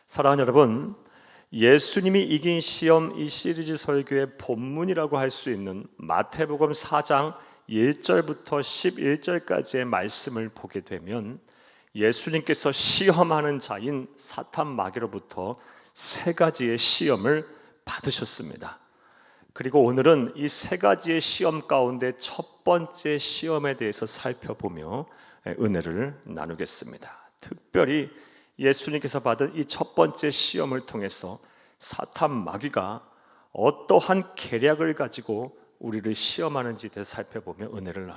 사랑하는 여러분, 예수님이 이긴 시험 이 시리즈 설교의 본문이라고 할 수 있는 마태복음 4장 1절부터 11절까지의 말씀을 보게 되면 예수님께서 시험하는 자인 사탄 마귀로부터 세 가지의 시험을 받으셨습니다. 그리고 오늘은 이 세 가지의 시험 가운데 첫 번째 시험에 대해서 살펴보며 은혜를 나누겠습니다. 특별히 예수님께서 받은 이 첫 번째 시험을 통해서 사탄 마귀가 어떠한 계략을 가지고 우리를 시험하는지에 대해 살펴보며 은혜를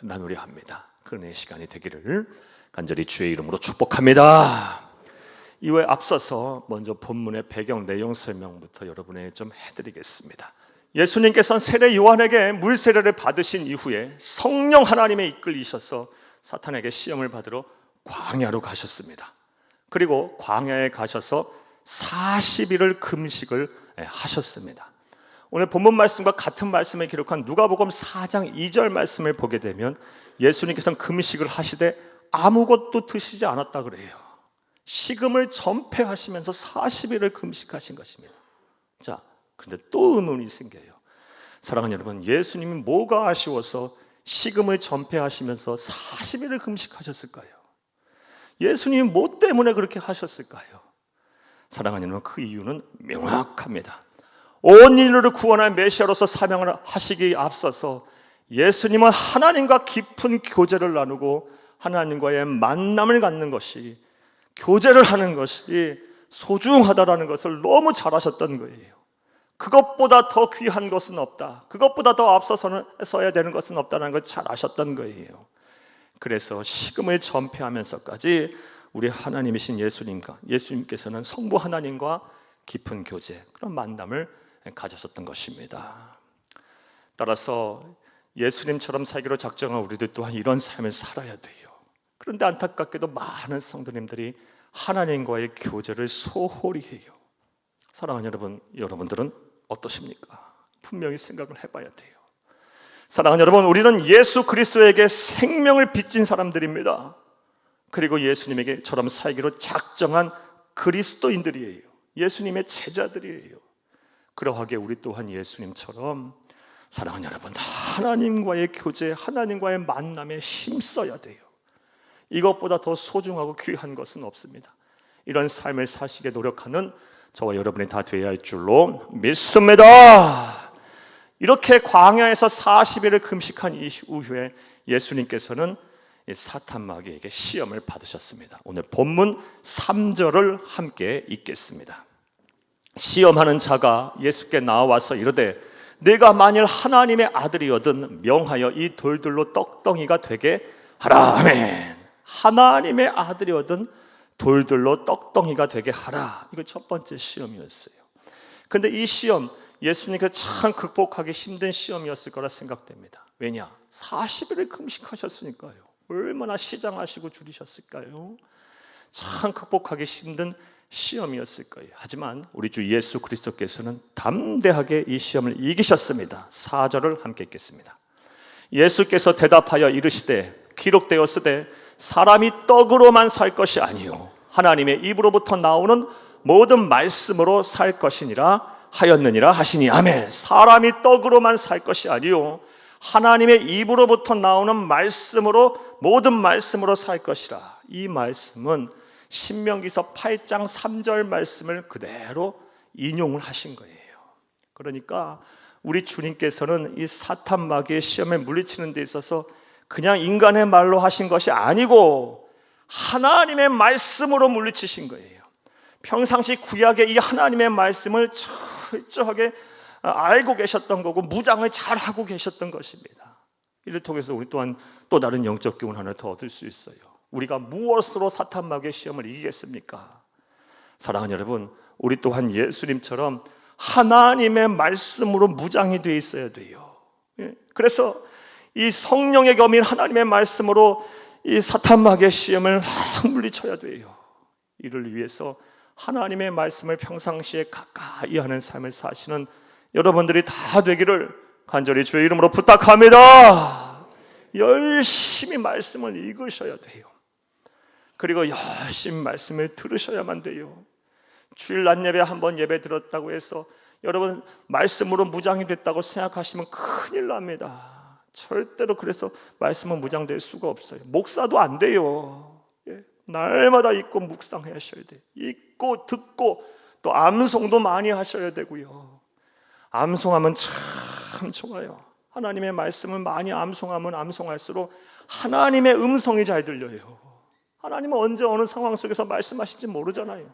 나누려 합니다. 그 은혜의 시간이 되기를 간절히 주의 이름으로 축복합니다. 이외에 앞서서 먼저 본문의 배경 내용 설명부터 여러분에게 좀 해드리겠습니다. 예수님께서는 세례 요한에게 물 세례를 받으신 이후에 성령 하나님에 이끌리셔서 사탄에게 시험을 받으러 광야로 가셨습니다. 그리고 광야에 가셔서 40일을 금식을 하셨습니다. 오늘 본문 말씀과 같은 말씀을 기록한 누가복음 4장 2절 말씀을 보게 되면 예수님께서는 금식을 하시되 아무것도 드시지 않았다 그래요. 식음을 전폐하시면서 40일을 금식하신 것입니다. 자, 그런데 또 의문이 생겨요. 사랑하는 여러분, 예수님이 뭐가 아쉬워서 식음을 전폐하시면서 40일을 금식하셨을까요? 예수님이 뭐 때문에 그렇게 하셨을까요? 사랑하는 여러분, 그 이유는 명확합니다. 온 인류를 구원할 메시아로서 사명을 하시기에 앞서서 예수님은 하나님과 깊은 교제를 나누고 하나님과의 만남을 갖는 것이, 교제를 하는 것이 소중하다라는 것을 너무 잘 아셨던 거예요. 그것보다 더 귀한 것은 없다, 그것보다 더 앞서서야 되는 것은 없다는 걸 잘 아셨던 거예요. 그래서 식음을 전폐하면서까지 우리 하나님이신 예수님께서는 성부 하나님과 깊은 교제, 그런 만남을 가졌었던 것입니다. 따라서 예수님처럼 살기로 작정한 우리들 또한 이런 삶을 살아야 돼요. 그런데 안타깝게도 많은 성도님들이 하나님과의 교제를 소홀히 해요. 사랑하는 여러분, 여러분들은 어떠십니까? 분명히 생각을 해봐야 돼요. 사랑하는 여러분, 우리는 예수 그리스도에게 생명을 빚진 사람들입니다. 그리고 예수님에게처럼 살기로 작정한 그리스도인들이에요. 예수님의 제자들이에요. 그러하기에 우리 또한 예수님처럼 사랑하는 여러분, 하나님과의 교제, 하나님과의 만남에 힘써야 돼요. 이것보다 더 소중하고 귀한 것은 없습니다. 이런 삶을 사시게 노력하는 저와 여러분이 다 되어야 할 줄로 믿습니다. 이렇게 광야에서 40일을 금식한 이후에 예수님께서는 사탄 마귀에게 시험을 받으셨습니다. 오늘 본문 3절을 함께 읽겠습니다. 시험하는 자가 예수께 나와서 이르되 내가 만일 하나님의 아들이거든 명하여 이 돌들로 떡덩이가 되게 하라. 아멘. 하나님의 아들이거든 돌들로 떡덩이가 되게 하라. 이거 첫 번째 시험이었어요. 그런데 이 시험, 예수님께서 참 극복하기 힘든 시험이었을 거라 생각됩니다. 왜냐? 40일을 금식하셨으니까요. 얼마나 시장하시고 줄이셨을까요? 참 극복하기 힘든 시험이었을 거예요. 하지만 우리 주 예수 그리스도께서는 담대하게 이 시험을 이기셨습니다. 4절을 함께 읽겠습니다. 예수께서 대답하여 이르시되 기록되었으되 사람이 떡으로만 살 것이 아니요 하나님의 입으로부터 나오는 모든 말씀으로 살 것이니라 하였느니라 하시니 아멘. 사람이 떡으로만 살 것이 아니요 하나님의 입으로부터 나오는 말씀으로, 모든 말씀으로 살 것이라. 이 말씀은 신명기서 8장 3절 말씀을 그대로 인용을 하신 거예요. 그러니까 우리 주님께서는 이 사탄 마귀의 시험에 물리치는 데 있어서 그냥 인간의 말로 하신 것이 아니고 하나님의 말씀으로 물리치신 거예요. 평상시 구약의 이 하나님의 말씀을 철저하게 알고 계셨던 거고 무장을 잘 하고 계셨던 것입니다. 이를 통해서 우리 또한 또 다른 영적 교훈 하나 더 얻을 수 있어요. 우리가 무엇으로 사탄 마귀의 시험을 이기겠습니까? 사랑하는 여러분, 우리 또한 예수님처럼 하나님의 말씀으로 무장이 되어 있어야 돼요. 그래서 이 성령의 검인 하나님의 말씀으로 이 사탄 마귀의 시험을 물리쳐야 돼요. 이를 위해서 하나님의 말씀을 평상시에 가까이 하는 삶을 사시는 여러분들이 다 되기를 간절히 주의 이름으로 부탁합니다. 열심히 말씀을 읽으셔야 돼요. 그리고 열심히 말씀을 들으셔야만 돼요. 주일 낮 예배 한번 예배 들었다고 해서 여러분 말씀으로 무장이 됐다고 생각하시면 큰일 납니다. 절대로 그래서 말씀은 무장될 수가 없어요. 목사도 안 돼요. 날마다 읽고 묵상하셔야 돼요. 읽고 듣고 또 암송도 많이 하셔야 되고요. 암송하면 참 좋아요. 하나님의 말씀을 많이 암송하면 암송할수록 하나님의 음성이 잘 들려요. 하나님은 언제 어느 상황 속에서 말씀하실지 모르잖아요.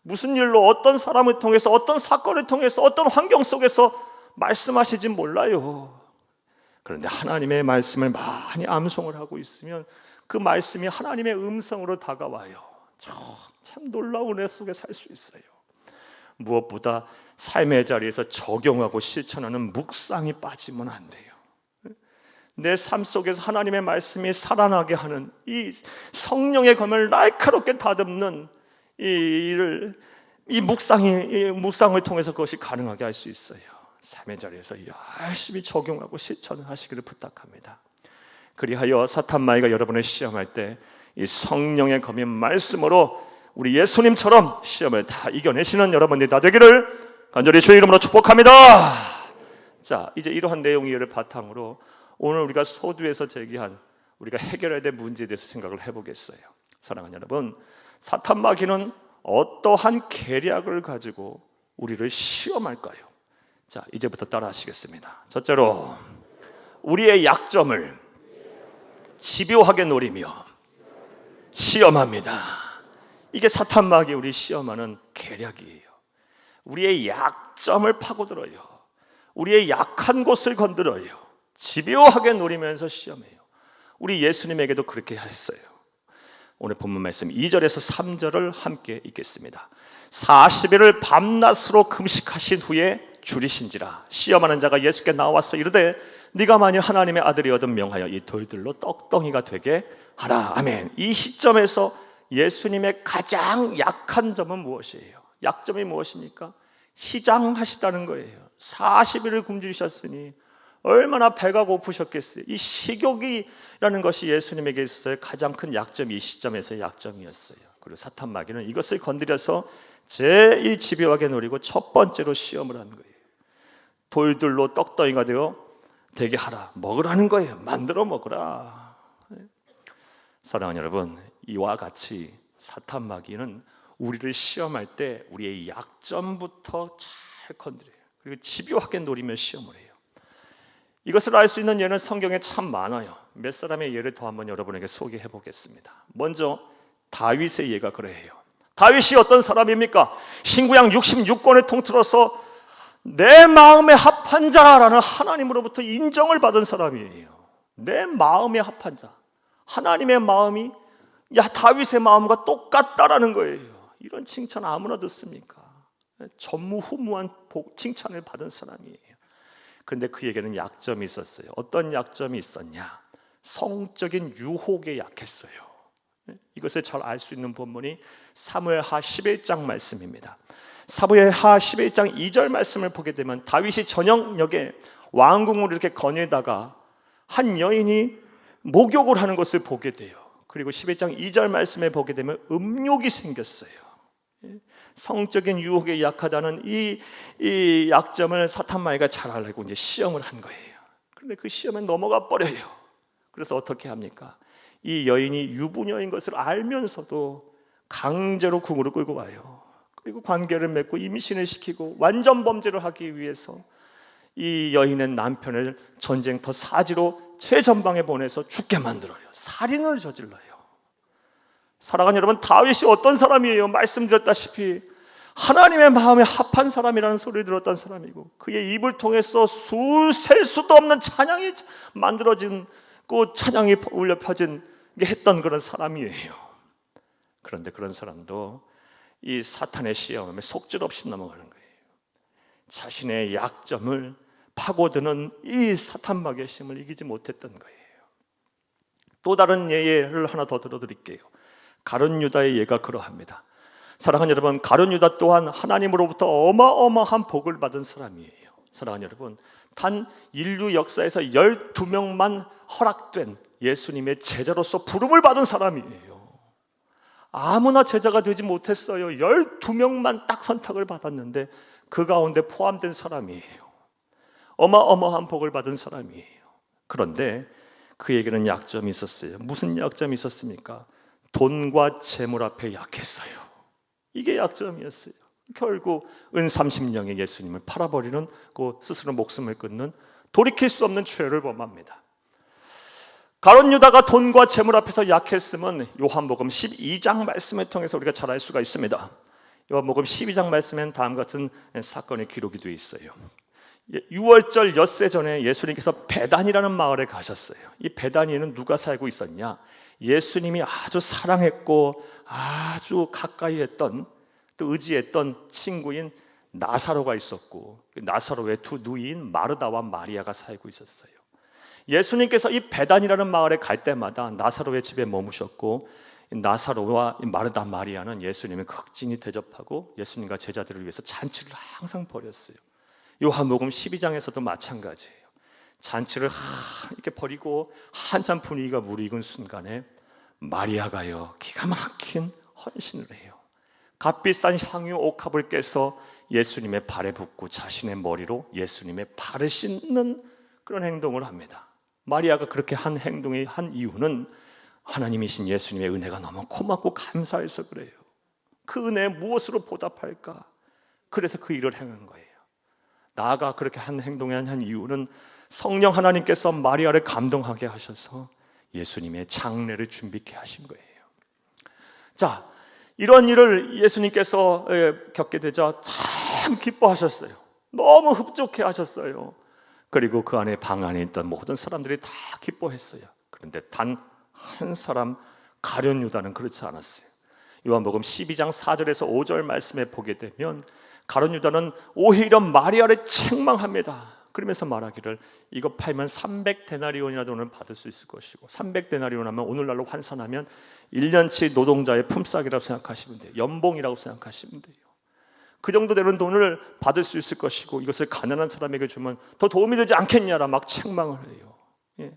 무슨 일로 어떤 사람을 통해서 어떤 사건을 통해서 어떤 환경 속에서 말씀하실지 몰라요. 그런데 하나님의 말씀을 많이 암송을 하고 있으면 그 말씀이 하나님의 음성으로 다가와요. 참 놀라운 은혜 속에 살 수 있어요. 무엇보다 삶의 자리에서 적용하고 실천하는 묵상이 빠지면 안 돼요. 내 삶 속에서 하나님의 말씀이 살아나게 하는 이 성령의 검을 날카롭게 다듬는 이 묵상을 통해서 그것이 가능하게 할 수 있어요. 삶의 자리에서 열심히 적용하고 실천을 하시기를 부탁합니다. 그리하여 사탄 마귀가 여러분을 시험할 때 이 성령의 검인 말씀으로 우리 예수님처럼 시험을 다 이겨내시는 여러분들이 다 되기를 간절히 주의 이름으로 축복합니다. 자, 이제 이러한 내용을 바탕으로 오늘 우리가 소두에서 제기한 우리가 해결해야 될 문제에 대해서 생각을 해보겠어요. 사랑하는 여러분, 사탄 마귀는 어떠한 계략을 가지고 우리를 시험할까요? 자, 이제부터 따라하시겠습니다. 첫째로 우리의 약점을 집요하게 노리며 시험합니다. 이게 사탄 마귀 우리 시험하는 계략이에요. 우리의 약점을 파고들어요. 우리의 약한 곳을 건드려요. 집요하게 노리면서 시험해요. 우리 예수님에게도 그렇게 했어요. 오늘 본문 말씀 2절에서 3절을 함께 읽겠습니다. 40일을 밤낮으로 금식하신 후에 줄이신지라 시험하는 자가 예수께 나와서 이르되 네가 만일 하나님의 아들이거든 명하여 이 돌들로 떡덩이가 되게 하라. 아멘. 이 시점에서 예수님의 가장 약한 점은 무엇이에요? 약점이 무엇입니까? 시장하시다는 거예요. 40일을 굶주리셨으니 얼마나 배가 고프셨겠어요. 이 식욕이라는 것이 예수님에게 있어서의 가장 큰 약점이 이 시점에서의 약점이었어요. 그리고 사탄 마귀는 이것을 건드려서 제일 집요하게 노리고 첫 번째로 시험을 한 거예요. 돌들로 떡덩이가 되게 하라. 먹으라는 거예요. 만들어 먹으라. 사랑하는 여러분, 이와 같이 사탄 마귀는 우리를 시험할 때 우리의 약점부터 잘 건드려요. 그리고 집요하게 노리며 시험을 해요. 이것을 알 수 있는 예는 성경에 참 많아요. 몇 사람의 예를 더 한번 여러분에게 소개해 보겠습니다. 먼저 다윗의 예가 그래요. 다윗이 어떤 사람입니까? 신구약 66권을 통틀어서 내 마음에 합한 자라는 하나님으로부터 인정을 받은 사람이에요. 내 마음에 합한 자. 하나님의 마음이 다윗의 마음과 똑같다라는 거예요. 이런 칭찬 아무나 듣습니까? 전무후무한 칭찬을 받은 사람이에요. 그런데 그에게는 약점이 있었어요. 어떤 약점이 있었냐? 성적인 유혹에 약했어요. 이것을 잘 알 수 있는 본문이 사무엘하 11장 말씀입니다. 사무엘하 11장 2절 말씀을 보게 되면 다윗이 저녁녘에 왕궁으로 이렇게 거닐다가 한 여인이 목욕을 하는 것을 보게 돼요. 그리고 11장 2절 말씀에 보게 되면 음욕이 생겼어요. 성적인 유혹에 약하다는 이 약점을 사탄 마귀가 잘 알고 이제 시험을 한 거예요. 그런데 그 시험에 넘어가 버려요. 그래서 어떻게 합니까? 이 여인이 유부녀인 것을 알면서도 강제로 궁으로 끌고 와요. 그리고 관계를 맺고 임신을 시키고 완전 범죄를 하기 위해서 이 여인의 남편을 전쟁터 사지로 최전방에 보내서 죽게 만들어요. 살인을 저질러요. 사랑하는 여러분, 다윗이 어떤 사람이에요? 말씀드렸다시피 하나님의 마음에 합한 사람이라는 소리를 들었던 사람이고 그의 입을 통해서 셀 수도 없는 찬양이 만들어진 그 찬양이 울려 펴진 게 했던 그런 사람이에요. 그런데 그런 사람도 이 사탄의 시험에 속절없이 넘어가는 거예요. 자신의 약점을 파고드는 이 사탄 마귀의 시험을 이기지 못했던 거예요. 또 다른 예를 하나 더 들어드릴게요. 가룟 유다의 예가 그러합니다. 사랑하는 여러분, 가룟 유다 또한 하나님으로부터 어마어마한 복을 받은 사람이에요. 사랑하는 여러분, 단 인류 역사에서 12명만 허락된 예수님의 제자로서 부름을 받은 사람이에요. 아무나 제자가 되지 못했어요. 12명만 딱 선택을 받았는데 그 가운데 포함된 사람이에요. 어마어마한 복을 받은 사람이에요. 그런데 그에게는 약점이 있었어요. 무슨 약점이 있었습니까? 돈과 재물 앞에 약했어요. 이게 약점이었어요. 결국 은 30냥에 예수님을 팔아버리는, 그 스스로 목숨을 끊는 돌이킬 수 없는 죄를 범합니다. 가룟 유다가 돈과 재물 앞에서 약했음은 요한복음 12장 말씀을 통해서 우리가 잘 알 수가 있습니다. 요한복음 12장 말씀엔 다음 같은 사건의 기록이 되어 있어요. 6월절 엿새 전에 예수님께서 베단이라는 마을에 가셨어요. 이 베단이는 누가 살고 있었냐? 예수님이 아주 사랑했고 아주 가까이 했던, 또 의지했던 친구인 나사로가 있었고, 나사로의 두 누이인 마르다와 마리아가 살고 있었어요. 예수님께서 이 베단이라는 마을에 갈 때마다 나사로의 집에 머무셨고, 나사로와 마르다 마리아는 예수님을 극진히 대접하고 예수님과 제자들을 위해서 잔치를 항상 벌였어요. 요한복음 12장에서도 마찬가지예요. 잔치를 이렇게 벌이고 한참 분위기가 무르익은 순간에 마리아가요, 기가 막힌 헌신을 해요. 값비싼 향유 옥합을 깨서 예수님의 발에 붓고 자신의 머리로 예수님의 발을 씻는 그런 행동을 합니다. 마리아가 그렇게 한 행동의 한 이유는 하나님이신 예수님의 은혜가 너무 고맙고 감사해서 그래요. 그 은혜에 무엇으로 보답할까? 그래서 그 일을 행한 거예요. 나아가 그렇게 한 행동의 한 이유는 성령 하나님께서 마리아를 감동하게 하셔서 예수님의 장례를 준비케 하신 거예요. 자, 이런 일을 예수님께서 겪게 되자 참 기뻐하셨어요. 너무 흡족해 하셨어요. 그리고 그 안에 방 안에 있던 모든 사람들이 다 기뻐했어요. 그런데 단 한 사람, 가룟 유다는 그렇지 않았어요. 요한복음 12장 4절에서 5절 말씀에 보게 되면 가룟 유다는 오히려 마리아를 책망합니다. 그러면서 말하기를 이거 팔면 300데나리온이나 돈을 받을 수 있을 것이고, 300데나리온 하면 오늘날로 환산하면 1년치 노동자의 품삯이라고 생각하시면 돼요. 연봉이라고 생각하시면 돼요. 그 정도 되는 돈을 받을 수 있을 것이고 이것을 가난한 사람에게 주면 더 도움이 되지 않겠냐라 막 책망을 해요. 예.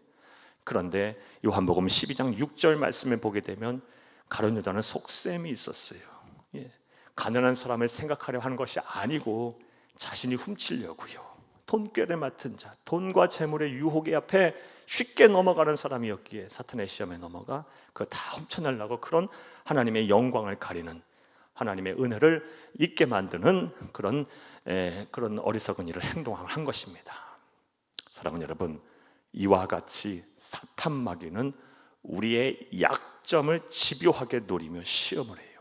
그런데 요한복음 12장 6절 말씀에 보게 되면 가룟 유다는 속셈이 있었어요. 예. 가난한 사람을 생각하려 하는 것이 아니고 자신이 훔치려고요. 돈꾀를 맡은 자, 돈과 재물의 유혹의 앞에 쉽게 넘어가는 사람이었기에 사탄의 시험에 넘어가 그거 다 훔쳐내려고 그런 하나님의 영광을 가리는, 하나님의 은혜를 잊게 만드는 그런 어리석은 일을 행동한 것입니다. 사랑하는 여러분, 이와 같이 사탄 마귀는 우리의 약점을 집요하게 노리며 시험을 해요.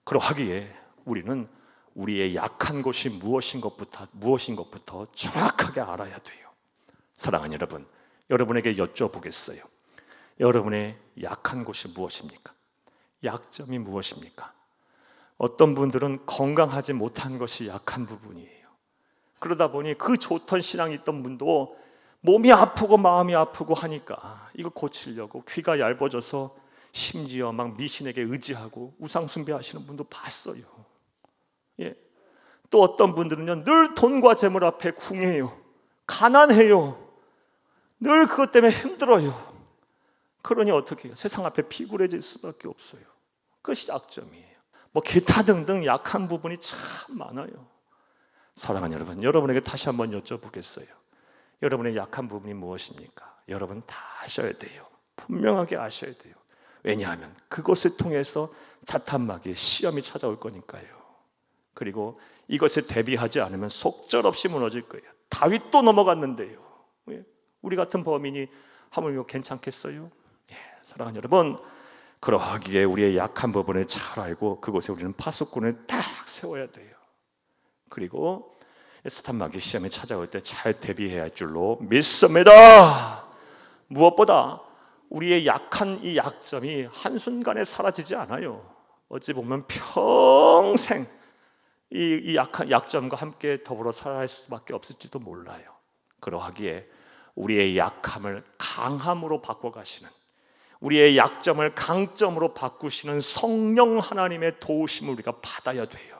그러하기에 우리는 우리의 약한 곳이 무엇인 것부터 정확하게 알아야 돼요. 사랑하는 여러분, 여러분에게 여쭤보겠어요. 여러분의 약한 곳이 무엇입니까? 약점이 무엇입니까? 어떤 분들은 건강하지 못한 것이 약한 부분이에요. 그러다 보니 그 좋던 신앙이 있던 분도 몸이 아프고 마음이 아프고 하니까 이거 고치려고 귀가 얇아져서 심지어 막 미신에게 의지하고 우상 숭배하시는 분도 봤어요. 예. 또 어떤 분들은요, 늘 돈과 재물 앞에 궁해요. 가난해요. 늘 그것 때문에 힘들어요. 그러니 어떻게 해요? 세상 앞에 비굴해질 수밖에 없어요. 그것이 약점이에요. 뭐 기타 등등 약한 부분이 참 많아요. 사랑하는 여러분, 여러분에게 다시 한번 여쭤보겠어요. 여러분의 약한 부분이 무엇입니까? 여러분 다 아셔야 돼요. 분명하게 아셔야 돼요. 왜냐하면 그것을 통해서 사탄 마귀의 시험이 찾아올 거니까요. 그리고 이것에 대비하지 않으면 속절없이 무너질 거예요. 다윗도 넘어갔는데요. 우리 같은 범인이 하물며 괜찮겠어요? 예, 사랑하는 여러분, 그러하기에 우리의 약한 부분을 잘 알고 그곳에 우리는 파수꾼을 딱 세워야 돼요. 그리고 사탄 마귀 시험이 찾아올 때 잘 대비해야 할 줄로 믿습니다. 무엇보다 우리의 약한 이 약점이 한순간에 사라지지 않아요. 어찌 보면 평생 이 약한 약점과 함께 더불어 살아갈 수밖에 없을지도 몰라요. 그러하기에 우리의 약함을 강함으로 바꿔가시는, 우리의 약점을 강점으로 바꾸시는 성령 하나님의 도우심을 우리가 받아야 돼요.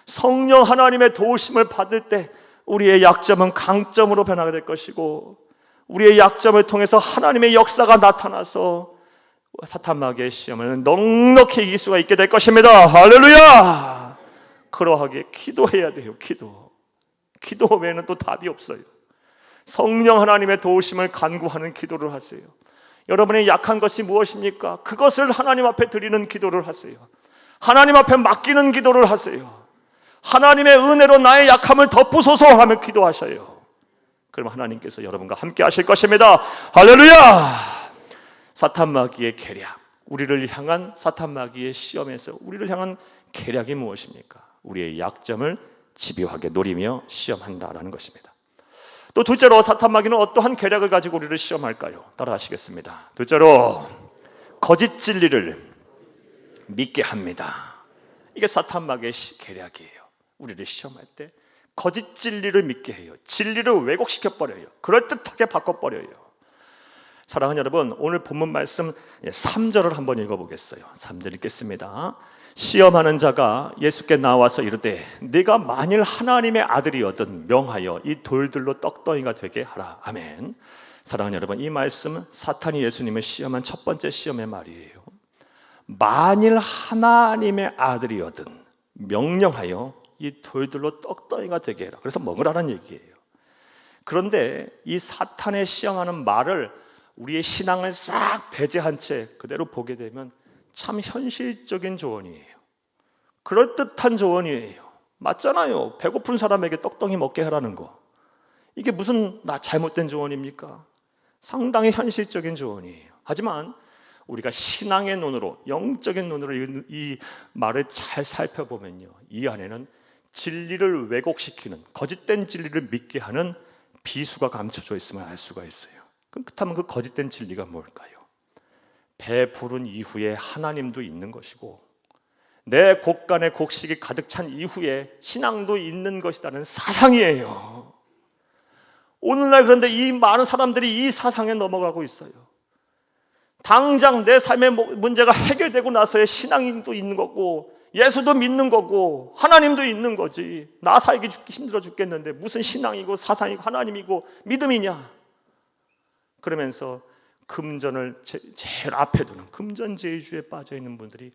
성령 하나님의 도우심을 받을 때 우리의 약점은 강점으로 변하게 될 것이고, 우리의 약점을 통해서 하나님의 역사가 나타나서 사탄 마귀의 시험을 넉넉히 이길 수가 있게 될 것입니다. 할렐루야! 그러하게 기도해야 돼요. 기도 외에는 또 답이 없어요. 성령 하나님의 도우심을 간구하는 기도를 하세요. 여러분의 약한 것이 무엇입니까? 그것을 하나님 앞에 드리는 기도를 하세요. 하나님 앞에 맡기는 기도를 하세요. 하나님의 은혜로 나의 약함을 덮으소서 하며 기도하셔요. 그럼 하나님께서 여러분과 함께 하실 것입니다. 할렐루야! 사탄 마귀의 계략, 우리를 향한 사탄 마귀의 시험에서 우리를 향한 계략이 무엇입니까? 우리의 약점을 집요하게 노리며 시험한다라는 것입니다. 또 둘째로 사탄 마귀는 어떠한 계략을 가지고 우리를 시험할까요? 따라하시겠습니다. 둘째로 거짓 진리를 믿게 합니다. 이게 사탄 마귀의 계략이에요. 우리를 시험할 때 거짓 진리를 믿게 해요. 진리를 왜곡시켜버려요. 그럴듯하게 바꿔버려요. 사랑하는 여러분, 오늘 본문 말씀 3절을 한번 읽어보겠어요. 3절 읽겠습니다. 시험하는 자가 예수께 나와서 이르되 네가 만일 하나님의 아들이거든 명하여 이 돌들로 떡덩이가 되게 하라. 아멘. 사랑하는 여러분, 이 말씀은 사탄이 예수님을 시험한 첫 번째 시험의 말이에요. 만일 하나님의 아들이거든 명령하여 이 돌들로 떡덩이가 되게 해라. 그래서 먹으라는 얘기예요. 그런데 이 사탄의 시험하는 말을 우리의 신앙을 싹 배제한 채 그대로 보게 되면 참 현실적인 조언이에요. 그럴듯한 조언이에요. 맞잖아요. 배고픈 사람에게 떡덩이 먹게 하라는 거. 이게 무슨 잘못된 조언입니까? 상당히 현실적인 조언이에요. 하지만 우리가 신앙의 눈으로, 영적인 눈으로 이 말을 잘 살펴보면요, 이 안에는 진리를 왜곡시키는, 거짓된 진리를 믿게 하는 비수가 감춰져 있음을 알 수가 있어요. 그렇다면 그 거짓된 진리가 뭘까요? 배 부른 이후에 하나님도 있는 것이고 내 곡간에 곡식이 가득 찬 이후에 신앙도 있는 것이라는 사상이에요. 오늘날 그런데 이 많은 사람들이 이 사상에 넘어가고 있어요. 당장 내 삶의 문제가 해결되고 나서의 신앙도 있는 거고 예수도 믿는 거고 하나님도 있는 거지. 나 살기 힘들어 죽겠는데 무슨 신앙이고 사상이고 하나님이고 믿음이냐. 그러면서 금전을 제일 앞에 두는 금전제주에 빠져있는 분들이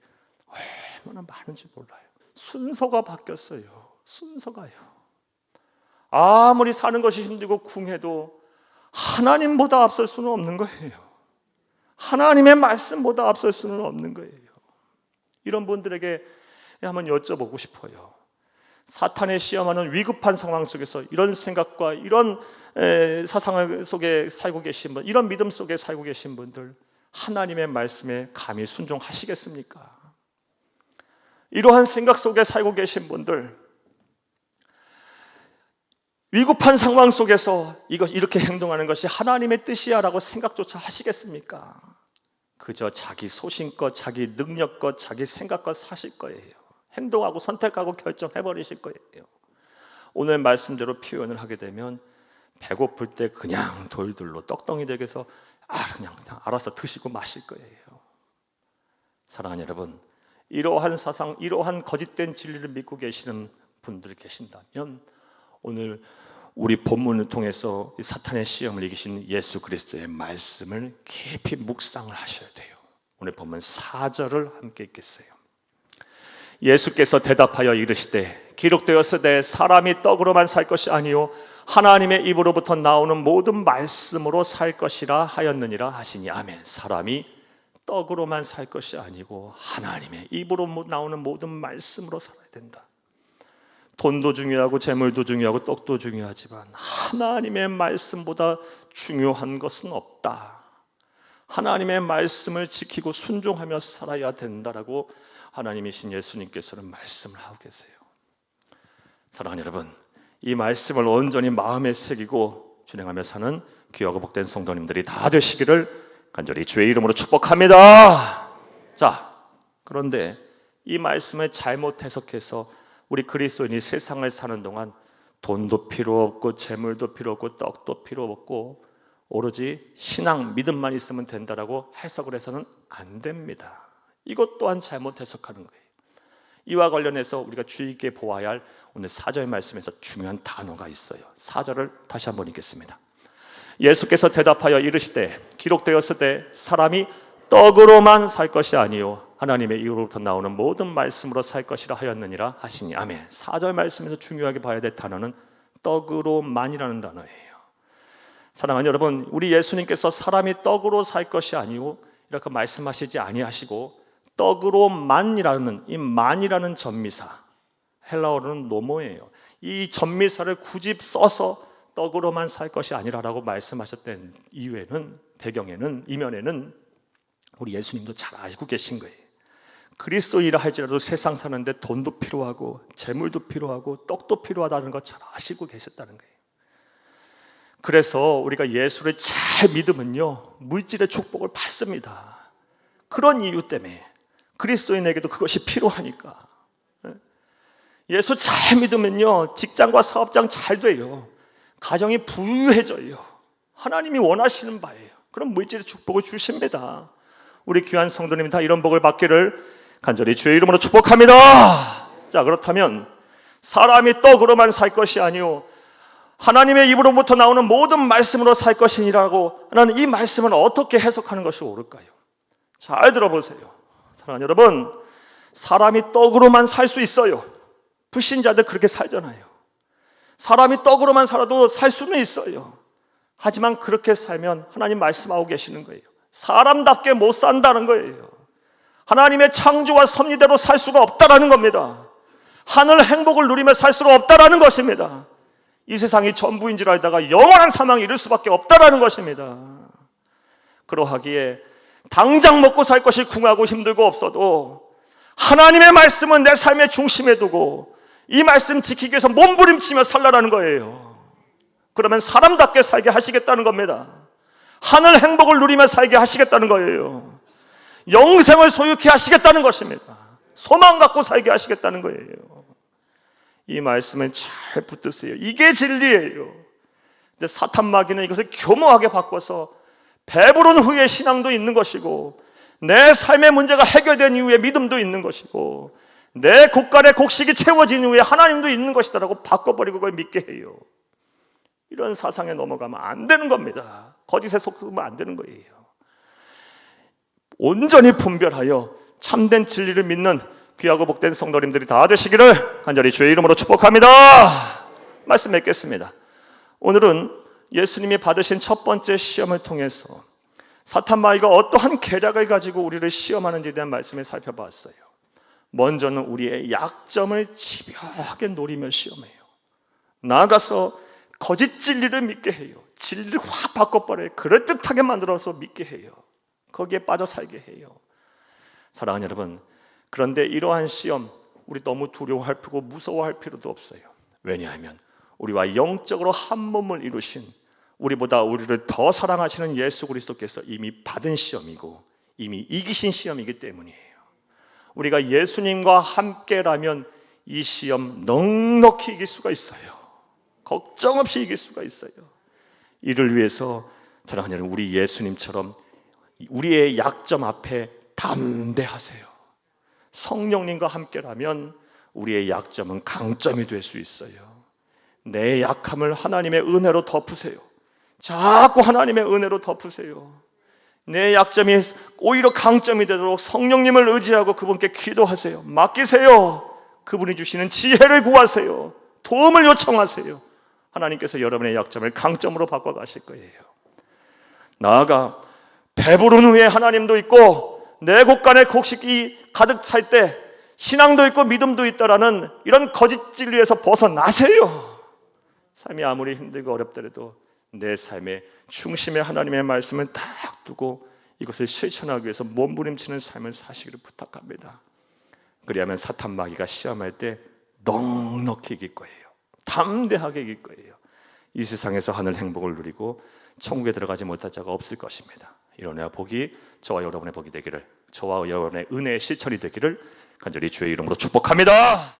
얼마나 많은지 몰라요. 순서가 바뀌었어요. 순서가요. 아무리 사는 것이 힘들고 궁해도 하나님보다 앞설 수는 없는 거예요. 하나님의 말씀보다 앞설 수는 없는 거예요. 이런 분들에게 한번 여쭤보고 싶어요. 사탄의 시험하는 위급한 상황 속에서 이런 생각과 이런 사상 속에 살고 계신 분, 이런 믿음 속에 살고 계신 분들, 하나님의 말씀에 감히 순종하시겠습니까? 이러한 생각 속에 살고 계신 분들, 위급한 상황 속에서 이렇게 행동하는 것이 하나님의 뜻이야라고 생각조차 하시겠습니까? 그저 자기 소신껏, 자기 능력껏, 자기 생각껏 사실 거예요. 행동하고 선택하고 결정해버리실 거예요. 오늘 말씀대로 표현을 하게 되면 배고플 때 그냥 돌들로 떡덩이 되게 해서 그냥 알아서 드시고 마실 거예요. 사랑하는 여러분, 이러한 사상, 이러한 거짓된 진리를 믿고 계시는 분들이 계신다면 오늘 우리 본문을 통해서 이 사탄의 시험을 이기신 예수 그리스도의 말씀을 깊이 묵상을 하셔야 돼요. 오늘 본문 4절을 함께 읽겠어요. 예수께서 대답하여 이르시되 기록되었으되 사람이 떡으로만 살 것이 아니요 하나님의 입으로부터 나오는 모든 말씀으로 살 것이라 하였느니라 하시니 아멘. 사람이 떡으로만 살 것이 아니고 하나님의 입으로 나오는 모든 말씀으로 살아야 된다. 돈도 중요하고 재물도 중요하고 떡도 중요하지만 하나님의 말씀보다 중요한 것은 없다. 하나님의 말씀을 지키고 순종하며 살아야 된다라고 하나님이신 예수님께서는 말씀을 하고 계세요. 사랑하는 여러분, 이 말씀을 온전히 마음에 새기고 준행하며 사는 귀하고 복된 성도님들이 다 되시기를 간절히 주의 이름으로 축복합니다. 자, 그런데 이 말씀을 잘못 해석해서 우리 그리스도인이 세상을 사는 동안 돈도 필요 없고 재물도 필요 없고 떡도 필요 없고 오로지 신앙, 믿음만 있으면 된다라고 해석을 해서는 안 됩니다. 이것 또한 잘못 해석하는 거예요. 이와 관련해서 우리가 주의 깊게 보아야 할 오늘 4절 말씀에서 중요한 단어가 있어요. 4절을 다시 한번 읽겠습니다. 예수께서 대답하여 이르시되 기록되었으되 사람이 떡으로만 살 것이 아니요 하나님의 입으로부터 나오는 모든 말씀으로 살 것이라 하였느니라 하시니. 아멘. 4절 말씀에서 중요하게 봐야 될 단어는 떡으로만이라는 단어예요. 사랑하는 여러분, 우리 예수님께서 사람이 떡으로 살 것이 아니요 이렇게 말씀하시지 아니하시고 떡으로만이라는 이 만이라는 전미사, 헬라어로는 노모예요. 이 전미사를 굳이 써서 떡으로만 살 것이 아니라라고 말씀하셨던 이유에는, 배경에는, 이면에는 우리 예수님도 잘 알고 계신 거예요. 그리스도이라 할지라도 세상 사는데 돈도 필요하고 재물도 필요하고 떡도 필요하다는 거 잘 아시고 계셨다는 거예요. 그래서 우리가 예수를 잘 믿으면요 물질의 축복을 받습니다. 그런 이유 때문에 그리스도인에게도 그것이 필요하니까. 예수 잘 믿으면요 직장과 사업장 잘 돼요. 가정이 부유해져요. 하나님이 원하시는 바예요. 그런 물질의 축복을 주십니다. 우리 귀한 성도님이 다 이런 복을 받기를 간절히 주의 이름으로 축복합니다. 자, 그렇다면 사람이 떡으로만 살 것이 아니요 하나님의 입으로부터 나오는 모든 말씀으로 살 것이니라고 하는 이 말씀을 어떻게 해석하는 것이 옳을까요? 잘 들어보세요. 사랑하는 여러분, 사람이 떡으로만 살 수 있어요. 불신자들 그렇게 살잖아요. 사람이 떡으로만 살아도 살 수는 있어요. 하지만 그렇게 살면 하나님 말씀하고 계시는 거예요. 사람답게 못 산다는 거예요. 하나님의 창조와 섭리대로 살 수가 없다라는 겁니다. 하늘 행복을 누리며 살 수가 없다라는 것입니다. 이 세상이 전부인 줄 알다가 영원한 사망에 이를 수밖에 없다라는 것입니다. 그러하기에 당장 먹고 살 것이 궁하고 힘들고 없어도 하나님의 말씀은 내 삶의 중심에 두고 이 말씀 지키기 위해서 몸부림치며 살라라는 거예요. 그러면 사람답게 살게 하시겠다는 겁니다. 하늘 행복을 누리며 살게 하시겠다는 거예요. 영생을 소유케 하시겠다는 것입니다. 소망 갖고 살게 하시겠다는 거예요. 이 말씀을 잘 붙드세요. 이게 진리예요. 이제 사탄 마귀는 이것을 교묘하게 바꿔서 배부른 후에 신앙도 있는 것이고 내 삶의 문제가 해결된 이후에 믿음도 있는 것이고 내 곡간의 곡식이 채워진 이후에 하나님도 있는 것이다라고 바꿔버리고 그걸 믿게 해요. 이런 사상에 넘어가면 안 되는 겁니다. 거짓에 속으면 안 되는 거예요. 온전히 분별하여 참된 진리를 믿는 귀하고 복된 성도님들이 다 되시기를 간절히 주의 이름으로 축복합니다. 말씀 맺겠습니다. 오늘은 예수님이 받으신 첫 번째 시험을 통해서 사탄 마귀가 어떠한 계략을 가지고 우리를 시험하는지에 대한 말씀을 살펴봤어요. 먼저는 우리의 약점을 집요하게 노리며 시험해요. 나아가서 거짓 진리를 믿게 해요. 진리를 확 바꿔버려요. 그럴듯하게 만들어서 믿게 해요. 거기에 빠져 살게 해요. 사랑하는 여러분, 그런데 이러한 시험 우리 너무 두려워할 필요고 무서워할 필요도 없어요. 왜냐하면 우리와 영적으로 한 몸을 이루신 우리보다 우리를 더 사랑하시는 예수 그리스도께서 이미 받은 시험이고 이미 이기신 시험이기 때문이에요. 우리가 예수님과 함께라면 이 시험 넉넉히 이길 수가 있어요. 걱정 없이 이길 수가 있어요. 이를 위해서 사랑하는 여러분, 우리 예수님처럼 우리의 약점 앞에 담대하세요. 성령님과 함께라면 우리의 약점은 강점이 될 수 있어요. 내 약함을 하나님의 은혜로 덮으세요. 자꾸 하나님의 은혜로 덮으세요. 내 약점이 오히려 강점이 되도록 성령님을 의지하고 그분께 기도하세요. 맡기세요. 그분이 주시는 지혜를 구하세요. 도움을 요청하세요. 하나님께서 여러분의 약점을 강점으로 바꿔가실 거예요. 나아가 배부른 후에 하나님도 있고 내 곳간에 곡식이 가득 찰 때 신앙도 있고 믿음도 있다라는 이런 거짓 진리에서 벗어나세요. 삶이 아무리 힘들고 어렵더라도 내 삶의 중심에 하나님의 말씀을 딱 두고 이것을 실천하기 위해서 몸부림치는 삶을 사시기를 부탁합니다. 그리하면 사탄 마귀가 시험할 때 넉넉히 이길 거예요. 담대하게 이길 거예요. 이 세상에서 하늘 행복을 누리고 천국에 들어가지 못할 자가 없을 것입니다. 이런 복이 저와 여러분의 복이 되기를, 저와 여러분의 은혜의 실천이 되기를 간절히 주의 이름으로 축복합니다.